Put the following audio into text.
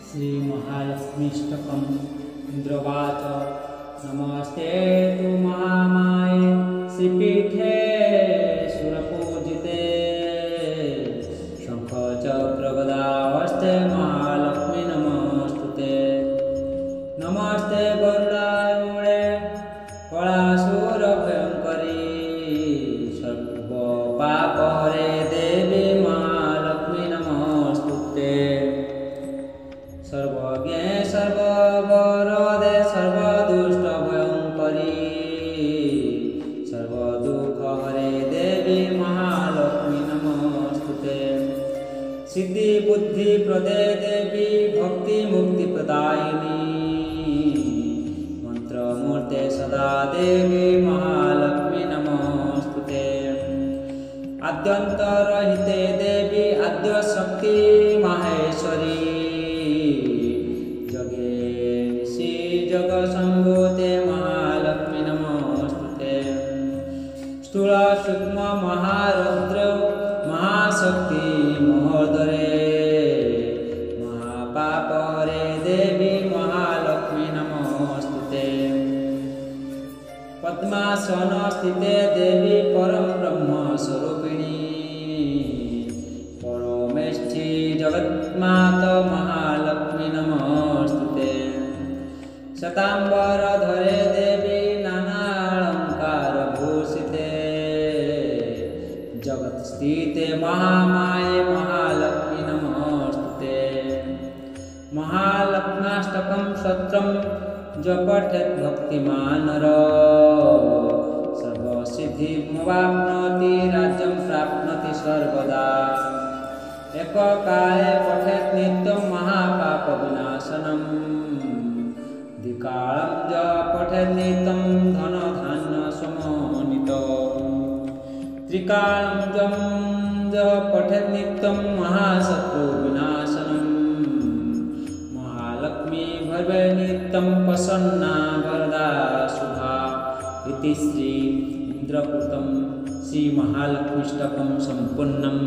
श्रीमहालक्ष्मीष्टकम् इन्द्रवाच नमस्ते तु महामाये श्रीपीठे सुरपूजिते शङ्खचक्रगदाहस्ते महालक्ष्मी नमस्तुते नमस्ते गरुडारूढे कलासुरभयङ्करी सर्वपापहरे देवी महालक्ष्मी नमस्तुते सर्वज्ञे सर्ववरदे सर्वदुष्टभयङ्करी सर्वदुःखहरे देवी महालक्ष्मी नमस्तुते सिद्धिबुद्धिप्रदे देवी भक्तिमुक्तिप्रदायिनी मंत्रमूर्ते सदा देवी महालक्ष्मी नमस्तुते आद्यन्तरहिते देवी आद्यशक्ति माहेश्वरी जगशंभूते महालक्ष्मी नमस्तुते स्थूल सूक्ष्म महारुद्र महाशक्ति महोदरे महापापहरे देवी महालक्ष्मी नमस्तुते पद्मासन स्थिते देवी परम ब्रह्म स्वरूपिणी परमेष्ठी जगन्माता महालक्ष्मी नमस्तुते शतांबरधरे देवी नानालंकारभूषिते जगत्स्थिते महामाये महालक्ष्मी नमस्तुते महालक्ष्म्याष्टकं स्तोत्रं जो पठेत् भक्तिमान् नरो सर्वसिद्धिमवाप्नोति राज्यं प्राप्नोति सर्वदा एककाले पठेत् नित्यं महापापविनाशनम् द्विकालं च पठेत् नित्यं धनधान्यसमन्वितम् त्रिकालं च पठेत् नित्यं महाशत्रुविनाशनम् महालक्ष्मी भवे नित्यं प्रसन्ना वरदा शुभा इति श्री इन्द्रपूतं श्री महालक्ष्मीष्टकं सम्पूर्णम्।